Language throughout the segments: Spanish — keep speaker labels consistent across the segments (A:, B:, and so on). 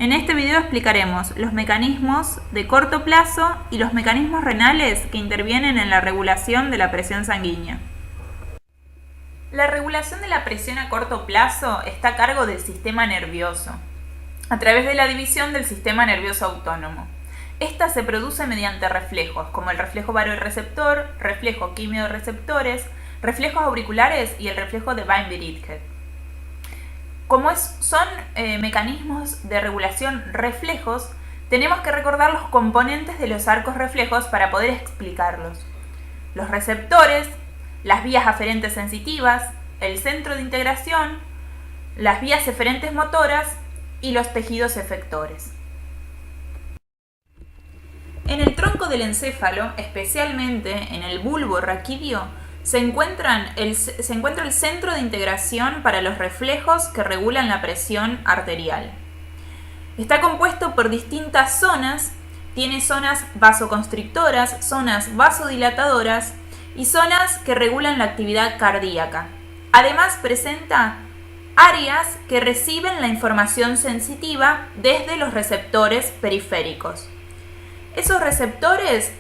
A: En este video explicaremos los mecanismos de corto plazo y los mecanismos renales que intervienen en la regulación de la presión sanguínea. La regulación de la presión a corto plazo está a cargo del sistema nervioso, a través de la división del sistema nervioso autónomo. Esta se produce mediante reflejos, como el reflejo baroreceptor, reflejo quimioreceptores, reflejos auriculares y el reflejo de Wien-Bridges. Como son mecanismos de regulación reflejos, tenemos que recordar los componentes de los arcos reflejos para poder explicarlos. Los receptores, las vías aferentes sensitivas, el centro de integración, las vías eferentes motoras y los tejidos efectores. En el tronco del encéfalo, especialmente en el bulbo raquídeo, se encuentra el centro de integración para los reflejos que regulan la presión arterial. Está compuesto por distintas zonas, tiene zonas vasoconstrictoras, zonas vasodilatadoras y zonas que regulan la actividad cardíaca. Además presenta áreas que reciben la información sensitiva desde los receptores periféricos. Esos receptores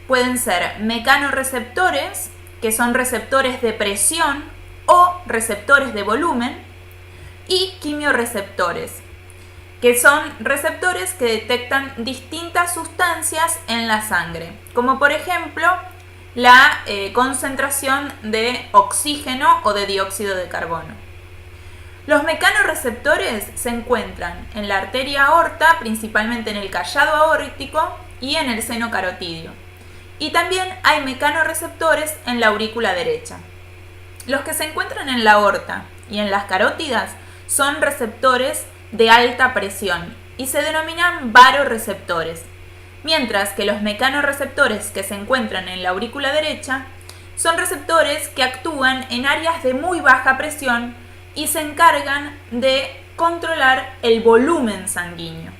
A: pueden ser mecanorreceptores, que son receptores de presión o receptores de volumen, y quimioreceptores, que son receptores que detectan distintas sustancias en la sangre, como por ejemplo la concentración de oxígeno o de dióxido de carbono. Los mecanorreceptores se encuentran en la arteria aorta, principalmente en el callado aórtico y en el seno carotídeo. Y también hay mecanorreceptores en la aurícula derecha. Los que se encuentran en la aorta y en las carótidas son receptores de alta presión y se denominan baroreceptores, mientras que los mecanorreceptores que se encuentran en la aurícula derecha son receptores que actúan en áreas de muy baja presión y se encargan de controlar el volumen sanguíneo.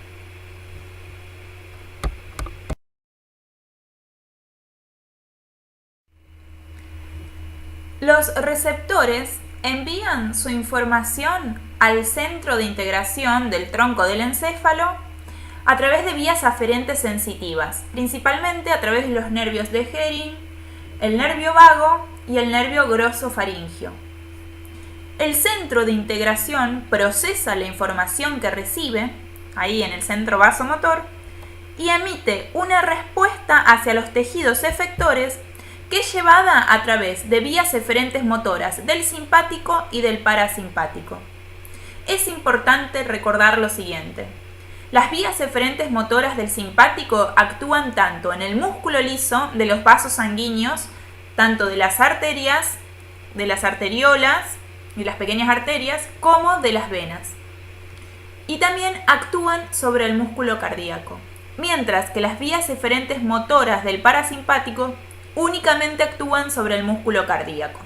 A: Los receptores envían su información al centro de integración del tronco del encéfalo a través de vías aferentes sensitivas, principalmente a través de los nervios de Hering, el nervio vago y el nervio grosofaringio. El centro de integración procesa la información que recibe, ahí en el centro vasomotor, y emite una respuesta hacia los tejidos efectores que es llevada a través de vías eferentes motoras del simpático y del parasimpático. Es importante recordar lo siguiente. Las vías eferentes motoras del simpático actúan tanto en el músculo liso de los vasos sanguíneos, tanto de las arterias, de las arteriolas y las pequeñas arterias, como de las venas. Y también actúan sobre el músculo cardíaco, mientras que las vías eferentes motoras del parasimpático únicamente actúan sobre el músculo cardíaco.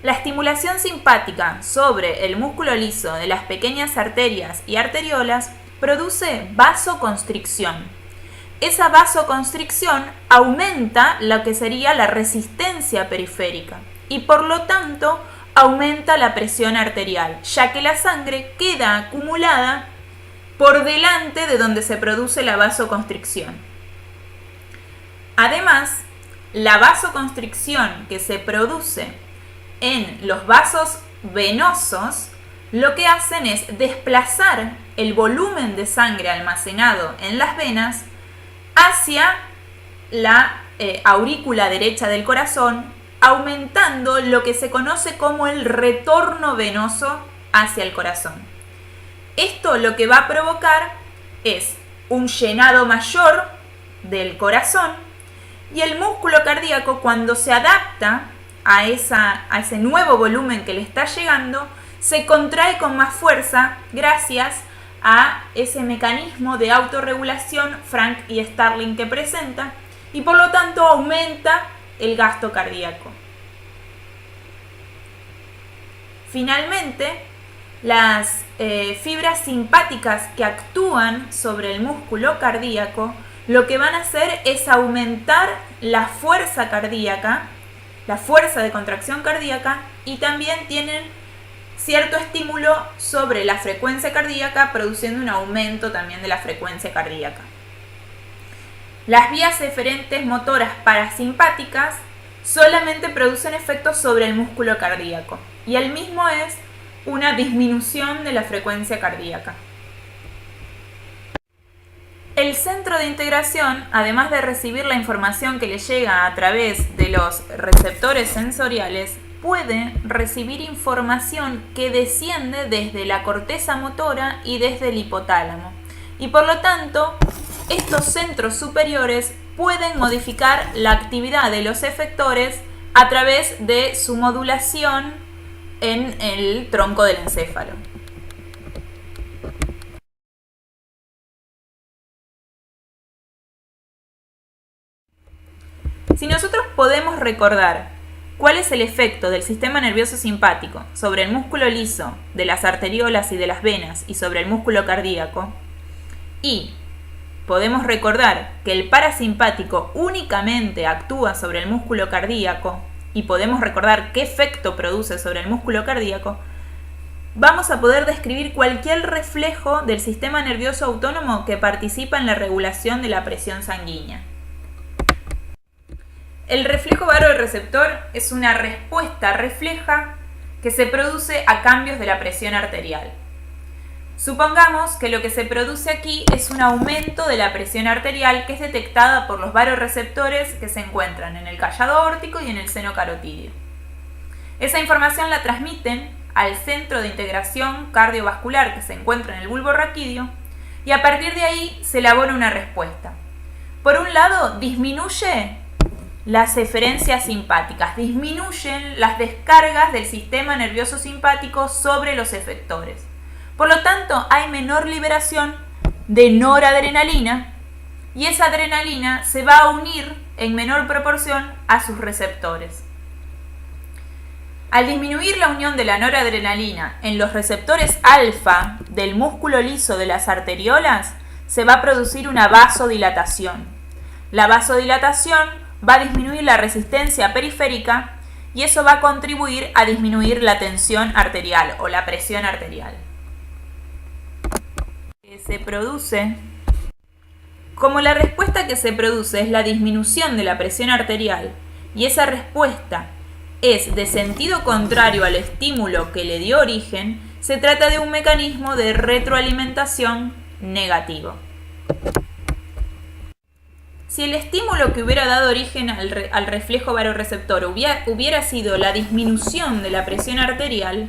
A: La estimulación simpática sobre el músculo liso de las pequeñas arterias y arteriolas produce vasoconstricción. Esa vasoconstricción aumenta lo que sería la resistencia periférica y por lo tanto aumenta la presión arterial, ya que la sangre queda acumulada por delante de donde se produce la vasoconstricción. Además, la vasoconstricción que se produce en los vasos venosos lo que hacen es desplazar el volumen de sangre almacenado en las venas hacia la aurícula derecha del corazón, aumentando lo que se conoce como el retorno venoso hacia el corazón. Esto lo que va a provocar es un llenado mayor del corazón y el músculo cardíaco, cuando se adapta a ese nuevo volumen que le está llegando, se contrae con más fuerza gracias a ese mecanismo de autorregulación Frank y Starling que presenta y por lo tanto aumenta el gasto cardíaco. Finalmente, las fibras simpáticas que actúan sobre el músculo cardíaco lo que van a hacer es aumentar la fuerza cardíaca, la fuerza de contracción cardíaca, y también tienen cierto estímulo sobre la frecuencia cardíaca, produciendo un aumento también de la frecuencia cardíaca. Las vías eferentes motoras parasimpáticas solamente producen efectos sobre el músculo cardíaco, y el mismo es una disminución de la frecuencia cardíaca. El centro de integración, además de recibir la información que le llega a través de los receptores sensoriales, puede recibir información que desciende desde la corteza motora y desde el hipotálamo. Y por lo tanto, estos centros superiores pueden modificar la actividad de los efectores a través de su modulación en el tronco del encéfalo. Si nosotros podemos recordar cuál es el efecto del sistema nervioso simpático sobre el músculo liso de las arteriolas y de las venas y sobre el músculo cardíaco, y podemos recordar que el parasimpático únicamente actúa sobre el músculo cardíaco y podemos recordar qué efecto produce sobre el músculo cardíaco, vamos a poder describir cualquier reflejo del sistema nervioso autónomo que participa en la regulación de la presión sanguínea. El reflejo baroreceptor es una respuesta refleja que se produce a cambios de la presión arterial. Supongamos que lo que se produce aquí es un aumento de la presión arterial que es detectada por los baroreceptores que se encuentran en el callado aórtico y en el seno carotídeo. Esa información la transmiten al centro de integración cardiovascular que se encuentra en el bulbo raquídeo y a partir de ahí se elabora una respuesta. Por un lado, disminuye las eferencias simpáticas, disminuyen las descargas del sistema nervioso simpático sobre los efectores. Por lo tanto, hay menor liberación de noradrenalina y esa adrenalina se va a unir en menor proporción a sus receptores. Al disminuir la unión de la noradrenalina en los receptores alfa del músculo liso de las arteriolas, se va a producir una vasodilatación. La vasodilatación va a disminuir la resistencia periférica y eso va a contribuir a disminuir la tensión arterial o la presión arterial. Se produce, como la respuesta que se produce es la disminución de la presión arterial y esa respuesta es de sentido contrario al estímulo que le dio origen, se trata de un mecanismo de retroalimentación negativo. Si el estímulo que hubiera dado origen al reflejo baroreceptor hubiera sido la disminución de la presión arterial,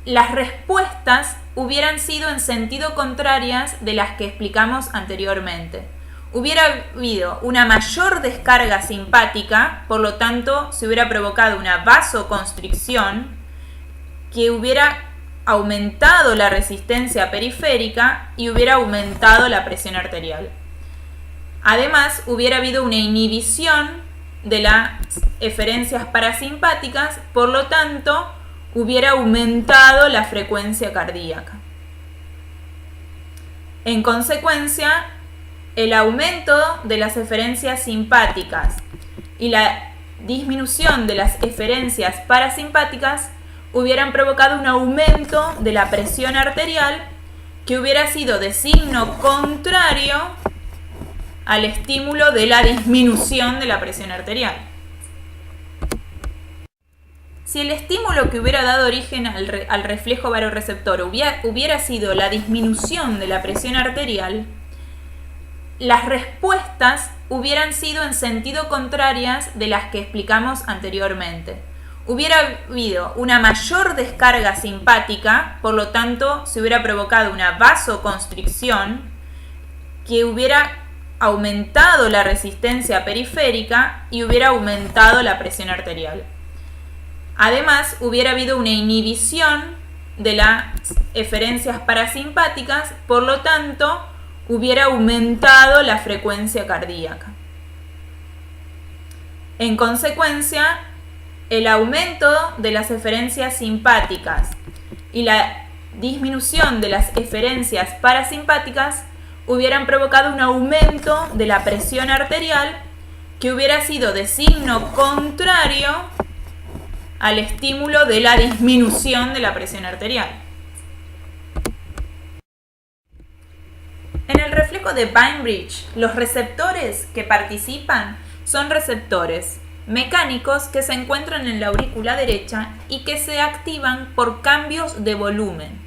A: las respuestas hubieran sido en sentido contrarias de las que explicamos anteriormente. Hubiera habido una mayor descarga simpática, por lo tanto se hubiera provocado una vasoconstricción que hubiera aumentado la resistencia periférica y hubiera aumentado la presión arterial. Además, hubiera habido una inhibición de las eferencias parasimpáticas, por lo tanto, hubiera aumentado la frecuencia cardíaca. En consecuencia, el aumento de las eferencias simpáticas y la disminución de las eferencias parasimpáticas hubieran provocado un aumento de la presión arterial que hubiera sido de signo contrario al estímulo de la disminución de la presión arterial. Si el estímulo que hubiera dado origen al reflejo baroreceptor hubiera sido la disminución de la presión arterial, las respuestas hubieran sido en sentido contrarias de las que explicamos anteriormente. Hubiera habido una mayor descarga simpática, por lo tanto se hubiera provocado una vasoconstricción que hubiera aumentado la resistencia periférica y hubiera aumentado la presión arterial. Además, hubiera habido una inhibición de las eferencias parasimpáticas, por lo tanto, hubiera aumentado la frecuencia cardíaca. En consecuencia, el aumento de las eferencias simpáticas y la disminución de las eferencias parasimpáticas hubieran provocado un aumento de la presión arterial que hubiera sido de signo contrario al estímulo de la disminución de la presión arterial. En el reflejo de Bainbridge, los receptores que participan son receptores mecánicos que se encuentran en la aurícula derecha y que se activan por cambios de volumen.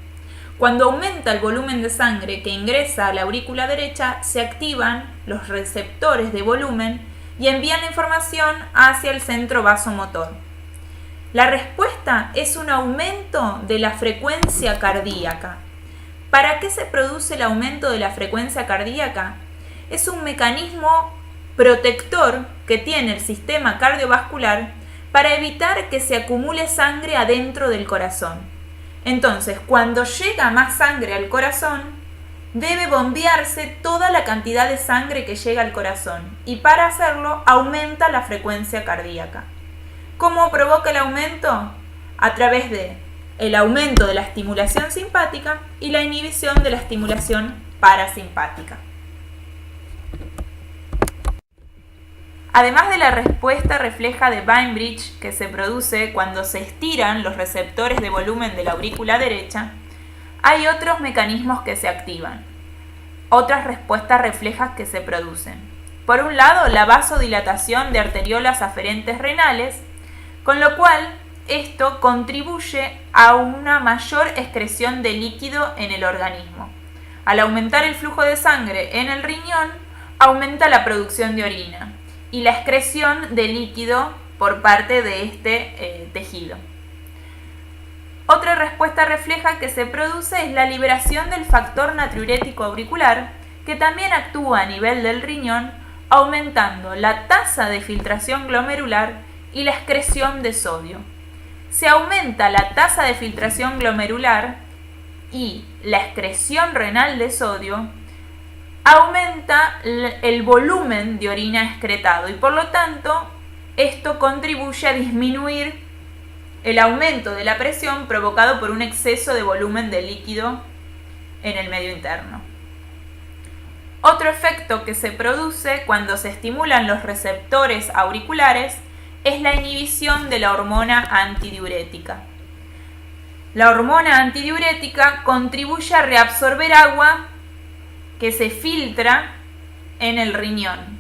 A: Cuando aumenta el volumen de sangre que ingresa a la aurícula derecha, se activan los receptores de volumen y envían la información hacia el centro vasomotor. La respuesta es un aumento de la frecuencia cardíaca. ¿Para qué se produce el aumento de la frecuencia cardíaca? Es un mecanismo protector que tiene el sistema cardiovascular para evitar que se acumule sangre adentro del corazón. Entonces, cuando llega más sangre al corazón, debe bombearse toda la cantidad de sangre que llega al corazón y para hacerlo aumenta la frecuencia cardíaca. ¿Cómo provoca el aumento? A través de el aumento de la estimulación simpática y la inhibición de la estimulación parasimpática. Además de la respuesta refleja de Bainbridge que se produce cuando se estiran los receptores de volumen de la aurícula derecha, hay otros mecanismos que se activan, otras respuestas reflejas que se producen. Por un lado, la vasodilatación de arteriolas aferentes renales, con lo cual esto contribuye a una mayor excreción de líquido en el organismo. Al aumentar el flujo de sangre en el riñón, aumenta la producción de orina y la excreción de líquido por parte de este tejido. Otra respuesta refleja que se produce es la liberación del factor natriurético auricular, que también actúa a nivel del riñón, aumentando la tasa de filtración glomerular y la excreción de sodio. Se aumenta la tasa de filtración glomerular y la excreción renal de sodio, aumenta el volumen de orina excretado y por lo tanto esto contribuye a disminuir el aumento de la presión provocado por un exceso de volumen de líquido en el medio interno. Otro efecto que se produce cuando se estimulan los receptores auriculares es la inhibición de la hormona antidiurética. La hormona antidiurética contribuye a reabsorber agua que se filtra en el riñón.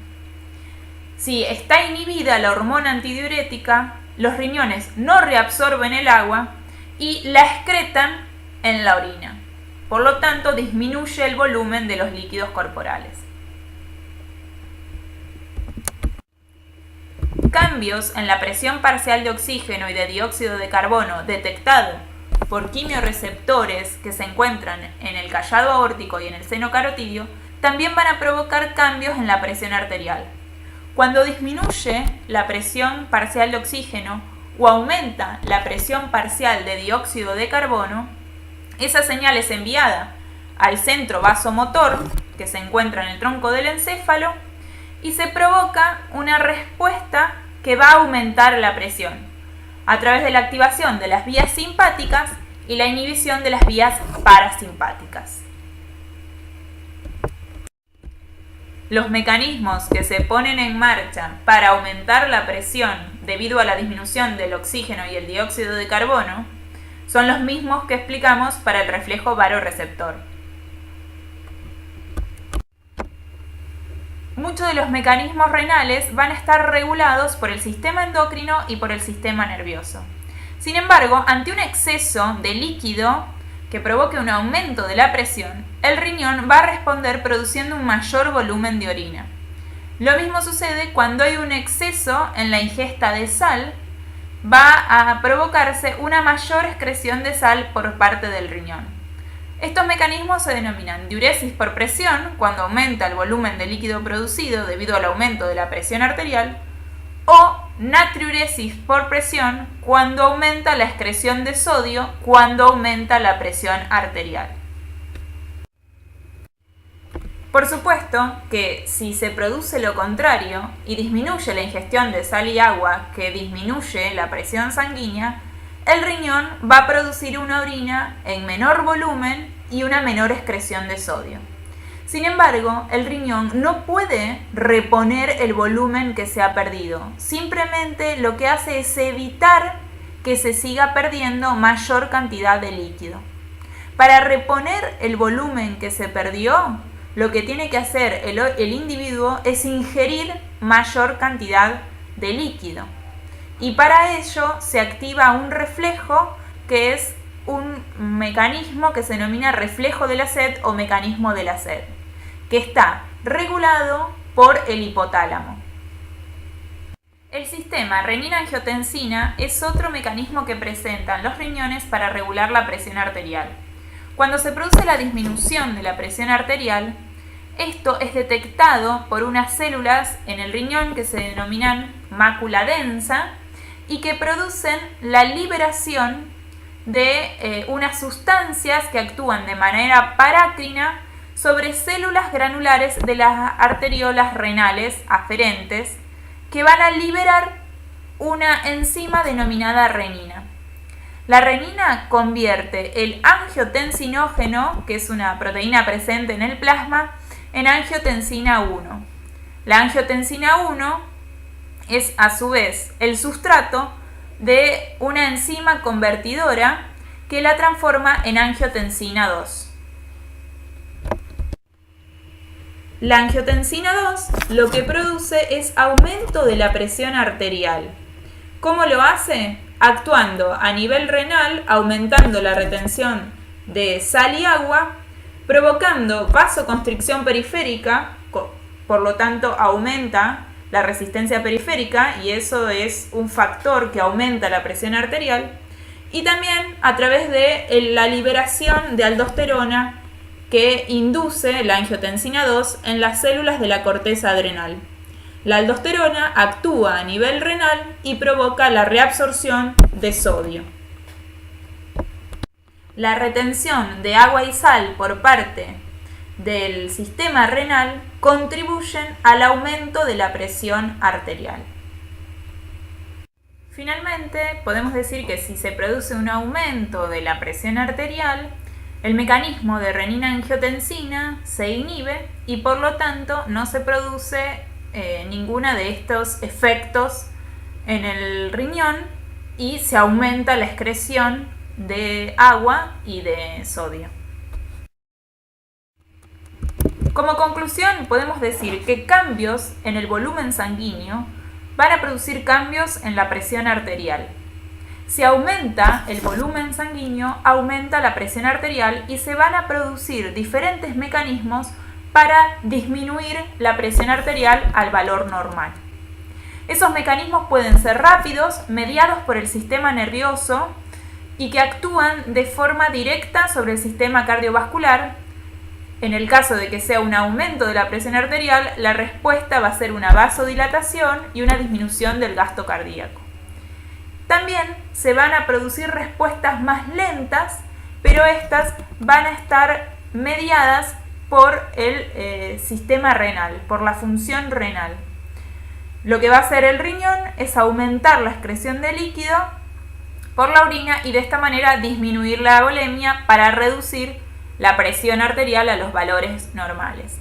A: Si está inhibida la hormona antidiurética, los riñones no reabsorben el agua y la excretan en la orina. Por lo tanto, disminuye el volumen de los líquidos corporales. Cambios en la presión parcial de oxígeno y de dióxido de carbono detectado por quimiorreceptores que se encuentran en el callado aórtico y en el seno carotidio también van a provocar cambios en la presión arterial. Cuando disminuye la presión parcial de oxígeno o aumenta la presión parcial de dióxido de carbono, esa señal es enviada al centro vasomotor que se encuentra en el tronco del encéfalo y se provoca una respuesta que va a aumentar la presión a través de la activación de las vías simpáticas y la inhibición de las vías parasimpáticas. Los mecanismos que se ponen en marcha para aumentar la presión debido a la disminución del oxígeno y el dióxido de carbono son los mismos que explicamos para el reflejo varoreceptor. Muchos de los mecanismos renales van a estar regulados por el sistema endocrino y por el sistema nervioso. Sin embargo, ante un exceso de líquido que provoque un aumento de la presión, el riñón va a responder produciendo un mayor volumen de orina. Lo mismo sucede cuando hay un exceso en la ingesta de sal, va a provocarse una mayor excreción de sal por parte del riñón. Estos mecanismos se denominan diuresis por presión, cuando aumenta el volumen de líquido producido debido al aumento de la presión arterial, o natriuresis por presión, cuando aumenta la excreción de sodio, cuando aumenta la presión arterial. Por supuesto que si se produce lo contrario y disminuye la ingestión de sal y agua, que disminuye la presión sanguínea, el riñón va a producir una orina en menor volumen y una menor excreción de sodio. Sin embargo, el riñón no puede reponer el volumen que se ha perdido. Simplemente lo que hace es evitar que se siga perdiendo mayor cantidad de líquido. Para reponer el volumen que se perdió, lo que tiene que hacer el individuo es ingerir mayor cantidad de líquido. Y para ello se activa un reflejo que es un mecanismo que se denomina reflejo de la sed o mecanismo de la sed, que está regulado por el hipotálamo. El sistema renina-angiotensina es otro mecanismo que presentan los riñones para regular la presión arterial. Cuando se produce la disminución de la presión arterial, esto es detectado por unas células en el riñón que se denominan mácula densa y que producen la liberación de unas sustancias que actúan de manera parácrina sobre células granulares de las arteriolas renales aferentes que van a liberar una enzima denominada renina. La renina convierte el angiotensinógeno, que es una proteína presente en el plasma, en angiotensina 1. La angiotensina 1 es a su vez el sustrato de una enzima convertidora que la transforma en angiotensina 2. La angiotensina 2 lo que produce es aumento de la presión arterial. ¿Cómo lo hace? Actuando a nivel renal, aumentando la retención de sal y agua, provocando vasoconstricción periférica, por lo tanto aumenta la resistencia periférica y eso es un factor que aumenta la presión arterial, y también a través de la liberación de aldosterona que induce la angiotensina 2 en las células de la corteza adrenal. La aldosterona actúa a nivel renal y provoca la reabsorción de sodio. La retención de agua y sal por parte del sistema renal contribuyen al aumento de la presión arterial. Finalmente, podemos decir que si se produce un aumento de la presión arterial, el mecanismo de renina-angiotensina se inhibe y por lo tanto no se produce ninguna de estos efectos en el riñón y se aumenta la excreción de agua y de sodio. Como conclusión, podemos decir que cambios en el volumen sanguíneo van a producir cambios en la presión arterial. Si aumenta el volumen sanguíneo, aumenta la presión arterial y se van a producir diferentes mecanismos para disminuir la presión arterial al valor normal. Esos mecanismos pueden ser rápidos, mediados por el sistema nervioso y que actúan de forma directa sobre el sistema cardiovascular. En el caso de que sea un aumento de la presión arterial, la respuesta va a ser una vasodilatación y una disminución del gasto cardíaco. También se van a producir respuestas más lentas, pero estas van a estar mediadas por el sistema renal, por la función renal. Lo que va a hacer el riñón es aumentar la excreción de líquido por la orina y de esta manera disminuir la volemia para reducir la presión arterial a los valores normales.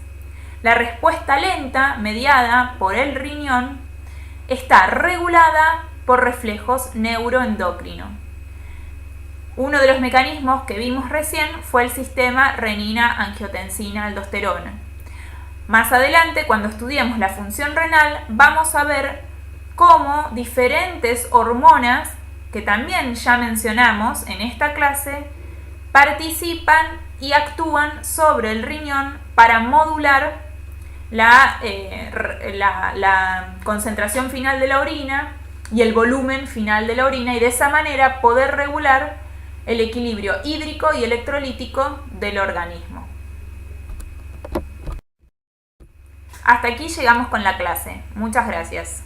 A: La respuesta lenta, mediada por el riñón, está regulada por reflejos neuroendocrinos. Uno de los mecanismos que vimos recién fue el sistema renina-angiotensina-aldosterona. Más adelante, cuando estudiemos la función renal, vamos a ver cómo diferentes hormonas, que también ya mencionamos en esta clase, participan y actúan sobre el riñón para modular la concentración final de la orina y el volumen final de la orina y de esa manera poder regular el equilibrio hídrico y electrolítico del organismo. Hasta aquí llegamos con la clase. Muchas gracias.